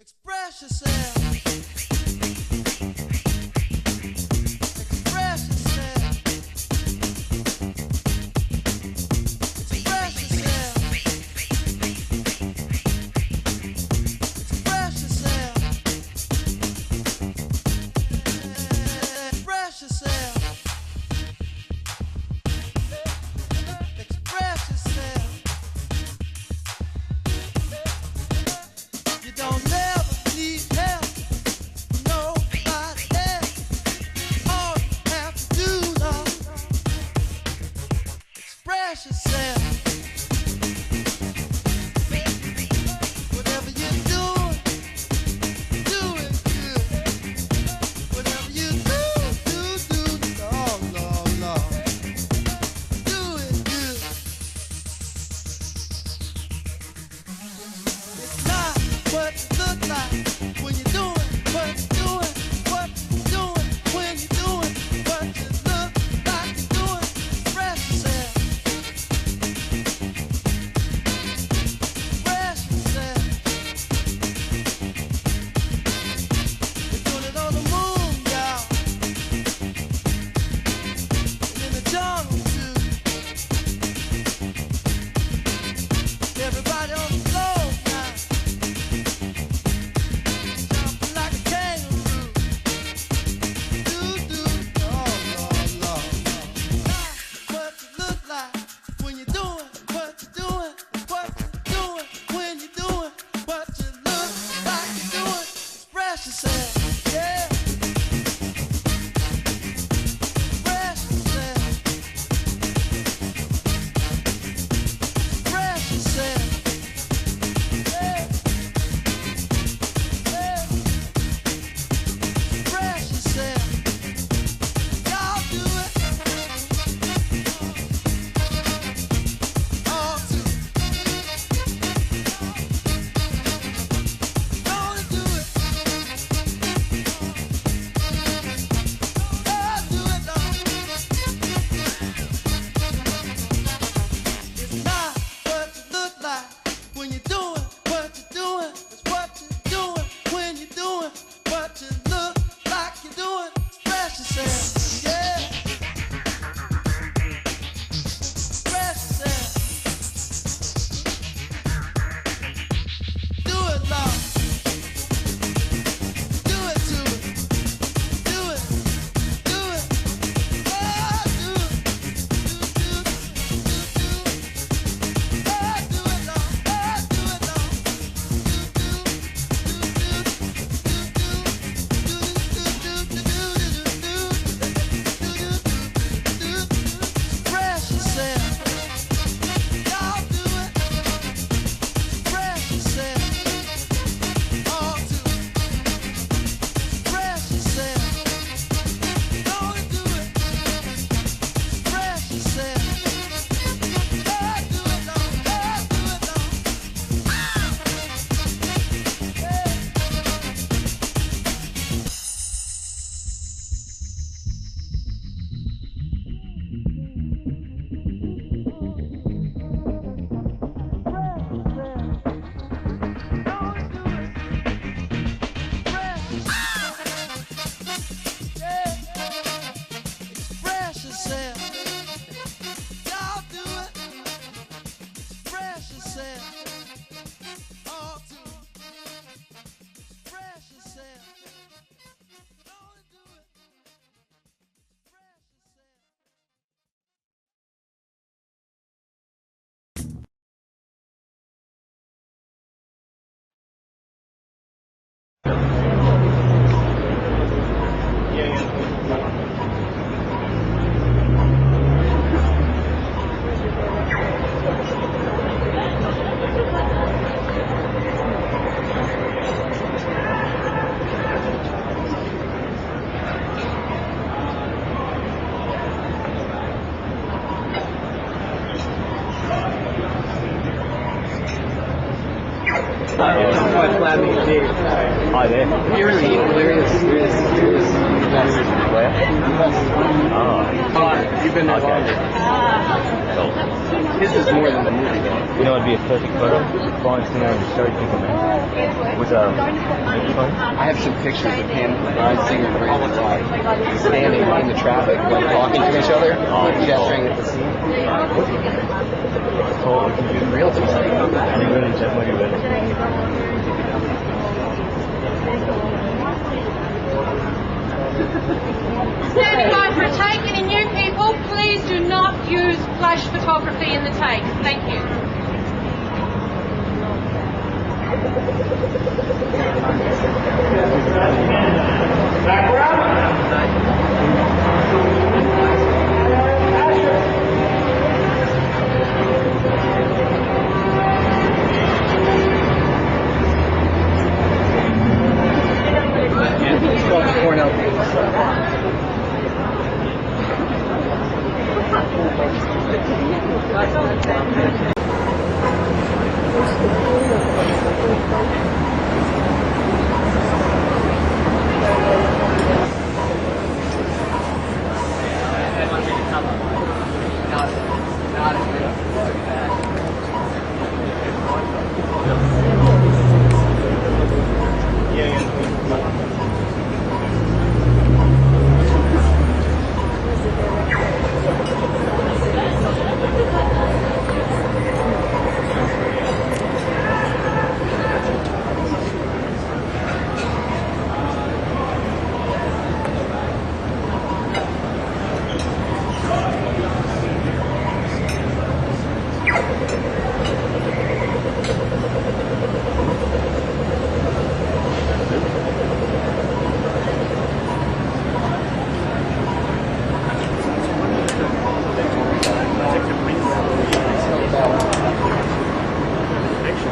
Express yourself. Express yourself. Express yourself. Express yourself. Express yourself. Express yourself. You don't never need help. quite glad we did. Hi there. You're really hilarious. Where? Oh. You've been there Okay. Cool. This is more than the movie, though. You know it'd be a perfect photo? Flying thing over the cherry picker, man. With a microphone. I have some pictures of him, Brian Singer, and Brandon Wright standing in the traffic, like talking to each other, gesturing at the scene. Cool. We can do Real time. Are you ready, Jeff? Are you ready? Standing by for a take. Any new people, please do not use flash photography in the take. Thank you.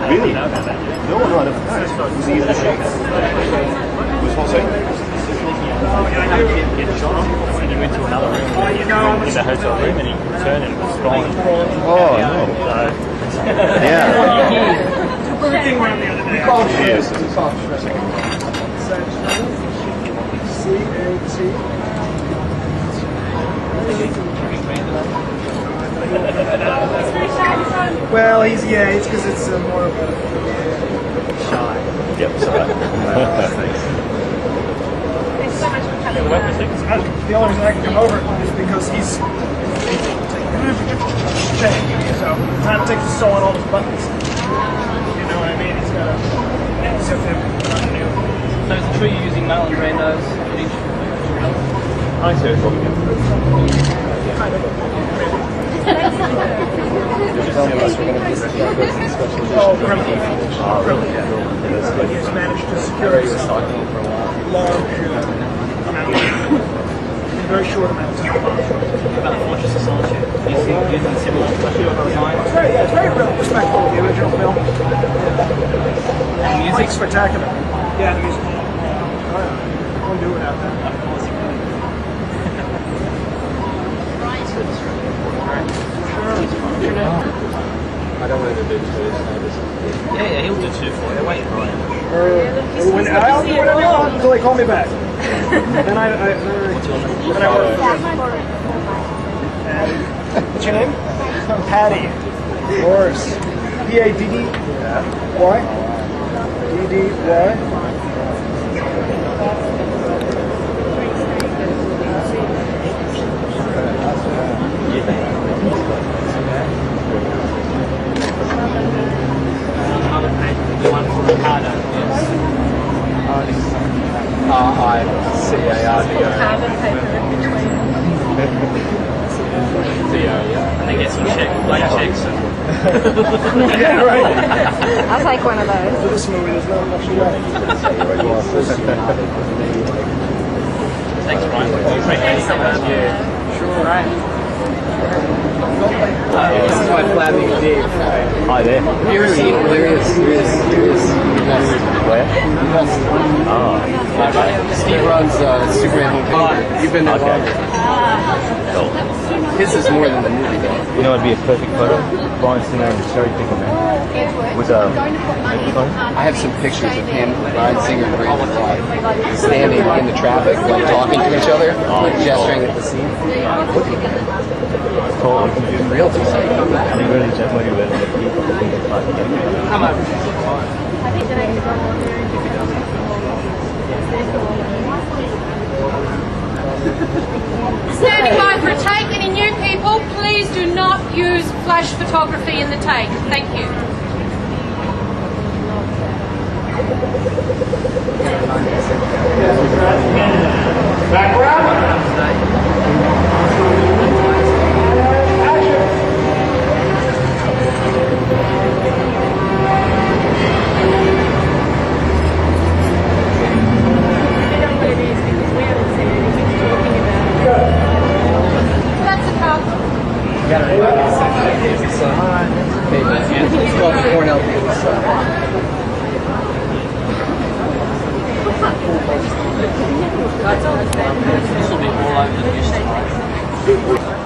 Really? No, I don't know. Was he in the shop? Was what, sorry? And he went to another room in the hotel room and he returned and it was gone. Oh, no. So, Yeah. everything around the other day. Yes. Well, it's because it's more of a shy. Yep, sorry. The only reason I can come over is because he's so trying to take the soul on all his buttons. You know what I mean? He's got a zip him. So is it true you're using Marlon Brando's footage? I see it. Kind of. Oh, really? Yeah. He's managed to secure himself large in a very short amount of time. About the Fortress of Solitude. Using similar design. It's very respectful of the original film. And music. Quite spectacular. Yeah, the music. Won't do without that. I don't want to do two. Yeah, he'll do two for you. Wait, right. I'll do whatever you want until they call me back. Then I work. What's your name? Patty. Morris. P-A-D-D-Y? D-D-Y? Another page, the one for Ricardo. R-I-C-A-R-D-O. And they get some blank checks. Yeah, right. I'll take one of those. For this movie, there's not much left. Thanks, Ryan. Yeah. Sure. Right. This is quite glad we did. Hi there. You're really hilarious. Where? Oh. Steve runs Superman Homecoming. You've been there longer. Cool. His is more than the movie, though. You know, it'd be a perfect photo. Brian Singer and Sherry Pickleman with a microphone. I have some pictures of him, Brian Singer, and Brandon Fly standing in the traffic, like talking to each other, gesturing at the scene. Cool. Real to say. I'm really definitely ready to keep Come on. Standing by for a take. Any new people, please do not use flash photography in the take. Thank you. That's a cup. It's called the Cornell Davis. This will be all over the news tomorrow.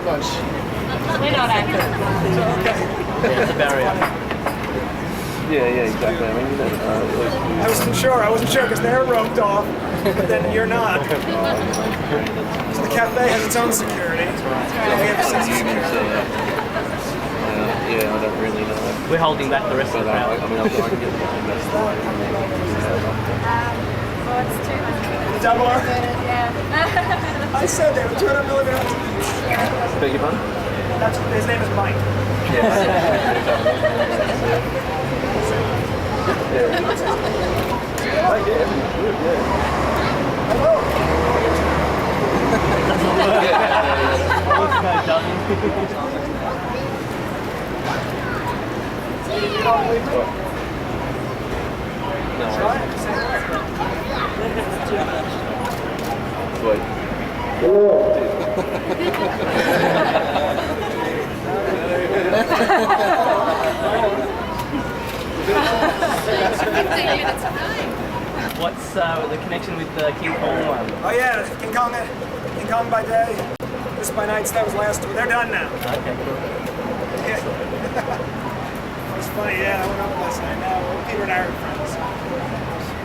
bunch. We're not actors. Yeah, it's a barrier. Yeah, exactly. I mean, I wasn't sure because they're roped off, but then you're not. So the cafe has its own security. We have a sense of security. yeah, I don't really know. We're holding back the rest of But the I crowd. mean, I can get the best way. Double R. Yeah. I said they were 200 milligrams. Beg your pardon? That's his name is Mike. What's the connection with the King Kong one? Oh yeah, King Kong by day, this by night. That was last week. They're done now. Okay, cool. Yeah. It was funny. Yeah, I went over last night. Now Peter and I are friends.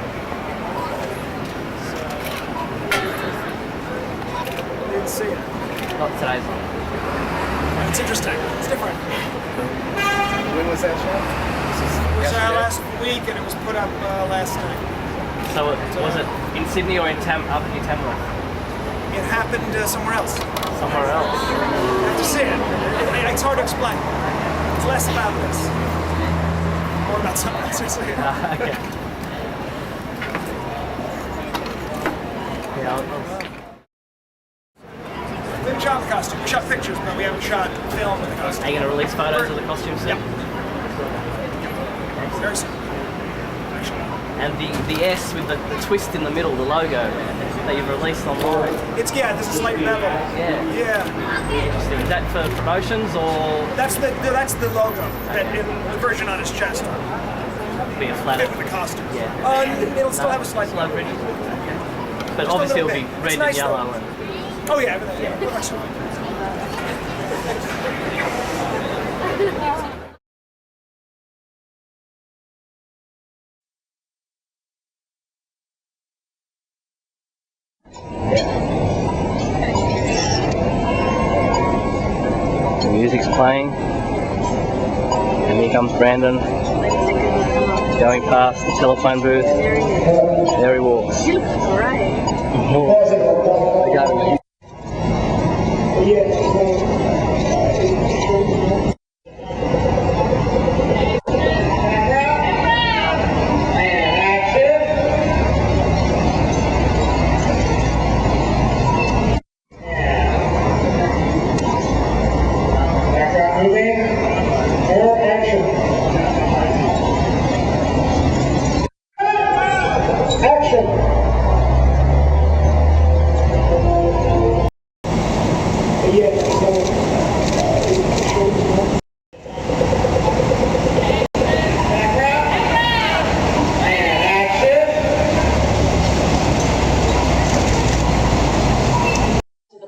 Didn't see it. Not today's one. It's interesting. It's different. When was that show? It was last week, and it was put up last night. So was it in Sydney or in up in Tamworth? It happened somewhere else. Somewhere else. You have to see it. It's hard to explain. It's less about this, more about something else. Okay. Yeah, We haven't shot the costume. We shot pictures, but we haven't shot film with the costume. Are you going to release photos of the costumes soon? Yep. Very soon. Actually. And the S with the twist in the middle, the logo that you've released online. It's there's a slight bevel. Yeah. Interesting. Is that for promotions or That's the logo. That in the version on his chest. be a flat? Fit with the costume. Yeah. It'll still have a slight Slow bevel. print. Okay. But Just a obviously it'll little be bit. red It's nice, and yellow. though. And Oh yeah, everything. Much so. the music's playing. And here comes Brandon. Going past the telephone booth. There he walks. You look great.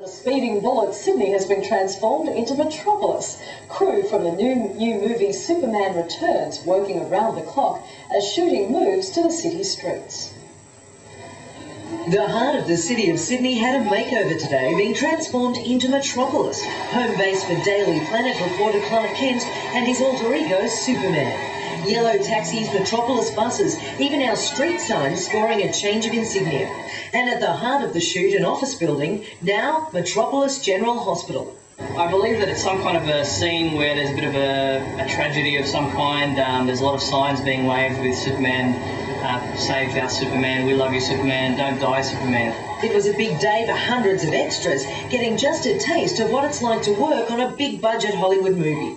Speeding bullet, Sydney has been transformed into Metropolis. Crew from the new movie Superman Returns working around the clock as shooting moves to the city streets. The heart of the city of Sydney had a makeover today, being transformed into Metropolis, home base for Daily Planet reporter Clark Kent and his alter ego Superman. Yellow taxis, Metropolis buses, even our street signs scoring a change of insignia. And at the heart of the shoot, an office building, now Metropolis General Hospital. I believe that it's some kind of a scene where there's a bit of a tragedy of some kind. There's a lot of signs being waved with Superman, save our Superman, we love you Superman, don't die Superman. It was a big day for hundreds of extras, getting just a taste of what it's like to work on a big budget Hollywood movie.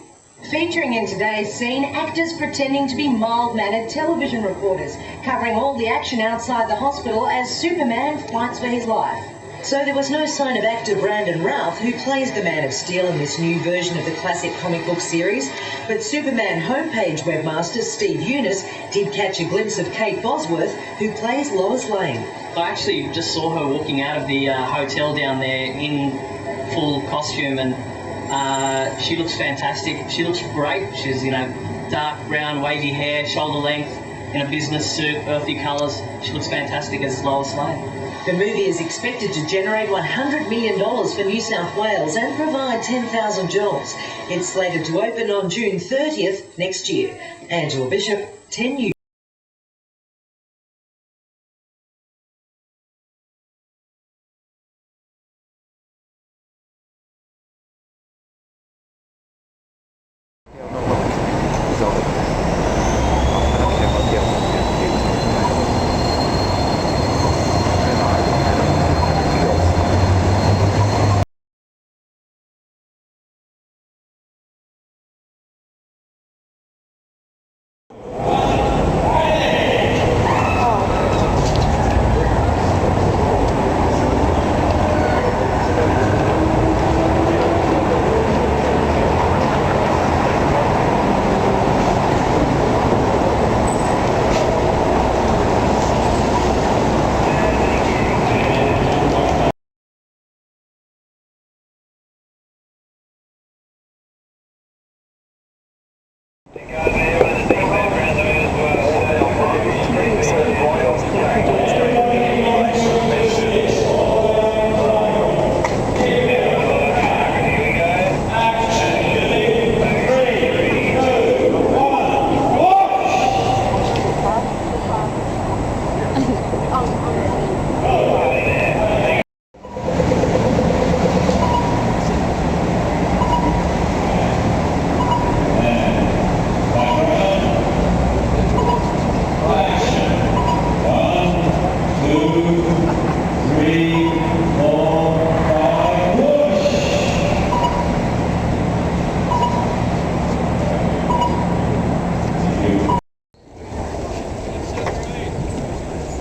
Featuring in today's scene, actors pretending to be mild-mannered television reporters, covering all the action outside the hospital as Superman fights for his life. So there was no sign of actor Brandon Routh, who plays the Man of Steel in this new version of the classic comic book series, but Superman homepage webmaster Steve Eunice did catch a glimpse of Kate Bosworth, who plays Lois Lane. I actually just saw her walking out of the hotel down there in full costume, and She looks fantastic. She looks great. She's, you know, dark brown, wavy hair, shoulder length, in a business suit, earthy colours. She looks fantastic as Lois Lane. The movie is expected to generate $100 million for New South Wales and provide 10,000 jobs. It's slated to open on June 30th next year. Angela Bishop, 10 News.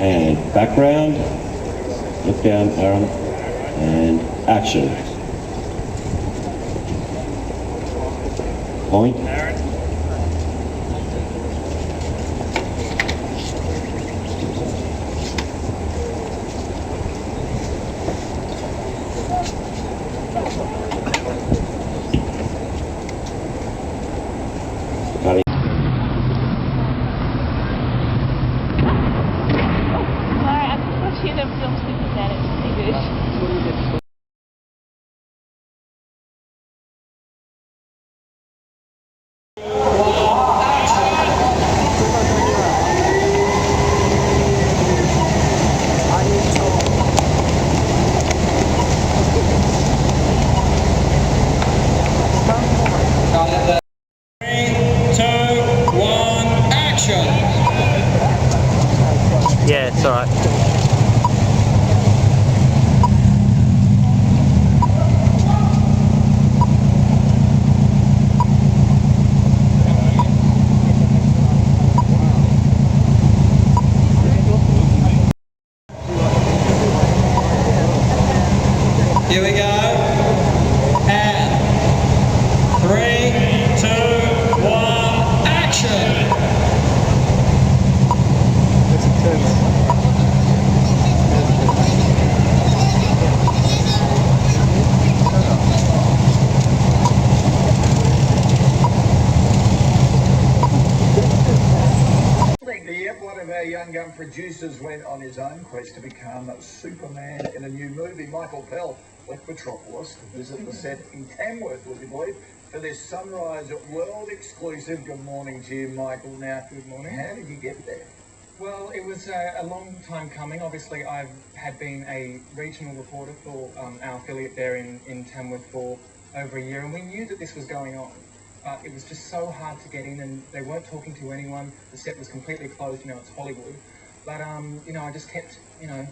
And background, look down, Aaron, and action. Point. Cutting. Hear them film Superman, it's pretty good. Yeah, it's alright. Here we go. And 3, 2, 1, action! That's intense. Yep, one of our young gun producers went on his own quest to become Superman in a new movie. Michael Pell left Metropolis to visit the set in Tamworth, would you believe, for this Sunrise World exclusive. Good morning to you, Michael. Now, good morning. How did you get there? Well, it was a long time coming. Obviously, I had been a regional reporter for our affiliate there in Tamworth for over a year, and we knew that this was going on. But it was just so hard to get in, and they weren't talking to anyone. The set was completely closed. You know, it's Hollywood. But you know, I just kept, you know,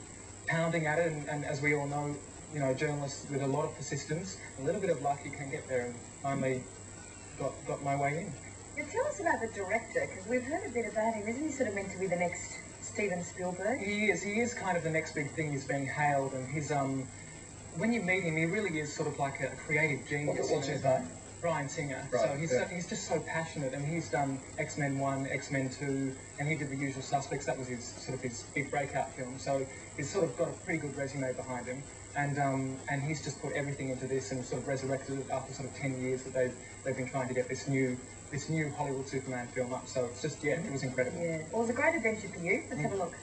pounding at it, and as we all know, you know, journalists with a lot of persistence, a little bit of luck, you can get there, and finally got my way in. Yeah, tell us about the director, because we've heard a bit about him. Isn't he sort of meant to be the next Steven Spielberg? He is kind of the next big thing. He's being hailed, and he's when you meet him, he really is sort of like a creative genius. What's his name? Bryan Singer. Right, So he's just so passionate, and he's done X-Men 1, X-Men 2, and he did The Usual Suspects. That was his big breakout film. So he's sort of got a pretty good resume behind him, and he's just put everything into this and sort of resurrected it after sort of 10 years that they've been trying to get this new Hollywood Superman film up. So it's just, it was incredible. Yeah, well, it was a great adventure for you. Let's have a look.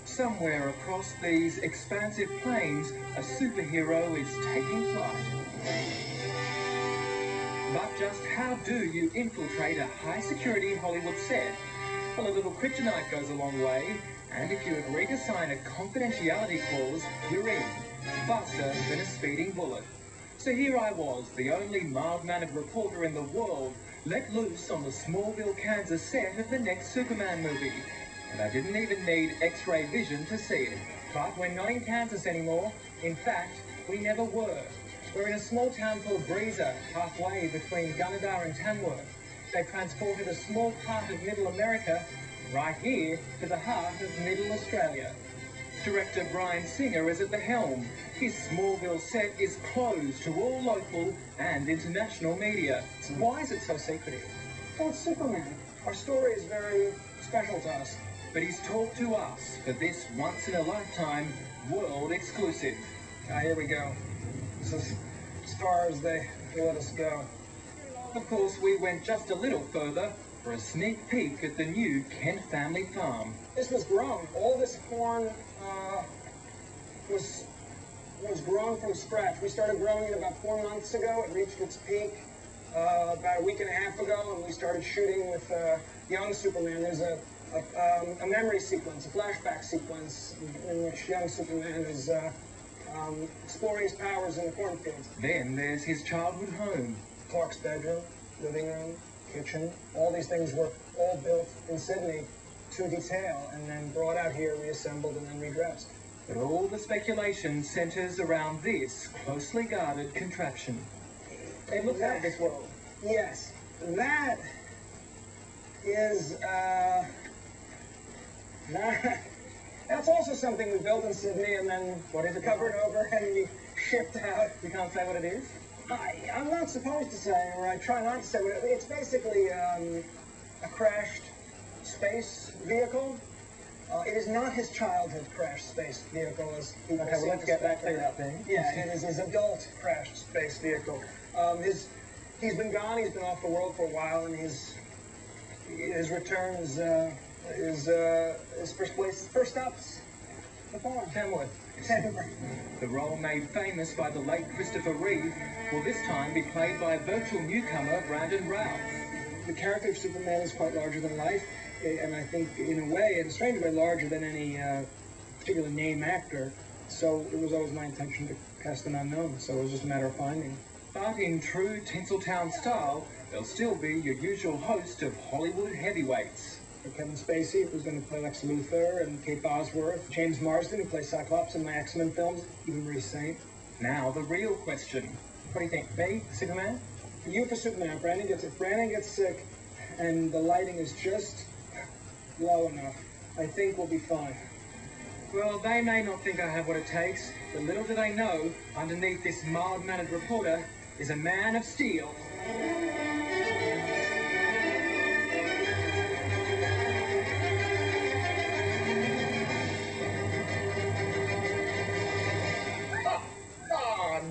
Somewhere across these expansive plains, a superhero is taking flight. But just how do you infiltrate a high-security Hollywood set? Well, a little kryptonite goes a long way, and if you agree to sign a confidentiality clause, you're in, faster than a speeding bullet. So here I was, the only mild-mannered reporter in the world, let loose on the Smallville, Kansas set of the next Superman movie. And I didn't even need X-ray vision to see it. But we're not in Kansas anymore. In fact, we never were. We're in a small town called Breezer, halfway between Gunnedah and Tamworth. They've transported a small part of Middle America right here to the heart of Middle Australia. Director Bryan Singer is at the helm. His Smallville set is closed to all local and international media. Why is it so secretive? Well, it's Superman. Our story is very special to us. But he's talked to us for this once-in-a-lifetime world exclusive. Here we go. This is as far as they let us go. Of course, we went just a little further for a sneak peek at the new Kent family farm. This was grown. All this corn was grown from scratch. We started growing it about 4 months ago. It reached its peak about a week and a half ago, and we started shooting with young Superman. There's a memory sequence, a flashback sequence in which young Superman is exploring his powers in the cornfields. Then there's his childhood home. Clark's bedroom, living room, kitchen. All these things were all built in Sydney to detail and then brought out here, reassembled, and then redressed. But all the speculation centers around this closely guarded contraption. It looks like this world. Yes. That is that's also something we built in Sydney and then covered over and we shipped out. You can't say what it is? I'm not supposed to say, or I try not to say what it is. It's basically a crashed space vehicle. It is not his childhood crashed space vehicle, as people well, let's get that cleared up then. Yeah, it is his adult crashed space vehicle. He's been gone, he's been off the world for a while, and his return is his first stops the farm. Tamworth. The role made famous by the late Christopher Reeve will this time be played by virtual newcomer Brandon Routh. The character of Superman is quite larger than life, and I think in a way, in a strange way, larger than any particular name actor. So it was always my intention to cast an unknown, so it was just a matter of finding. But in true Tinseltown style, there'll still be your usual host of Hollywood heavyweights. Kevin Spacey, who's going to play Lex Luthor, and Kate Bosworth, James Marsden, who plays Cyclops in my X-Men films, even Marie Saint. Now the real question. What do you think? Me? Superman? You for Superman. Brandon gets sick, and the lighting is just low enough. I think we'll be fine. Well, they may not think I have what it takes, but little do they know, underneath this mild-mannered reporter is a man of steel.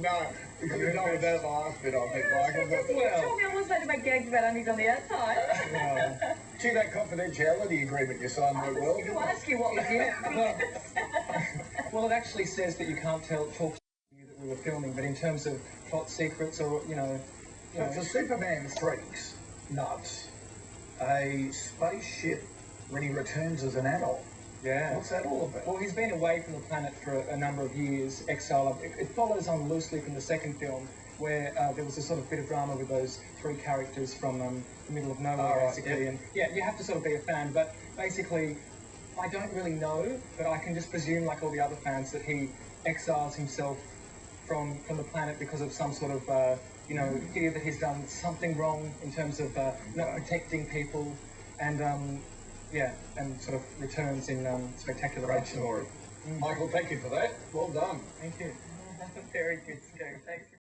No, because you know that last bit of it, Michael. But, You told me I was supposed to make gags about undies on the outside. See that confidentiality agreement you signed with I was going to ask you what was in it. Well, it actually says that you can't talk to you that we were filming, but in terms of plot secrets or, But for Superman freaks nuts, a spaceship when he returns as an adult. Yeah. What's that all about? Well, he's been away from the planet for a number of years, exile. It follows on loosely from the second film, where there was a sort of bit of drama with those 3 characters from the middle of nowhere, basically. Yeah. And yeah, you have to sort of be a fan, but basically, I don't really know, but I can just presume, like all the other fans, that he exiles himself from the planet because of some sort of, fear that he's done something wrong in terms of not protecting people, and and sort of returns in spectacular Great fashion. story. Michael, thank you for that. Well done. Thank you. Very good, Stu. Thanks.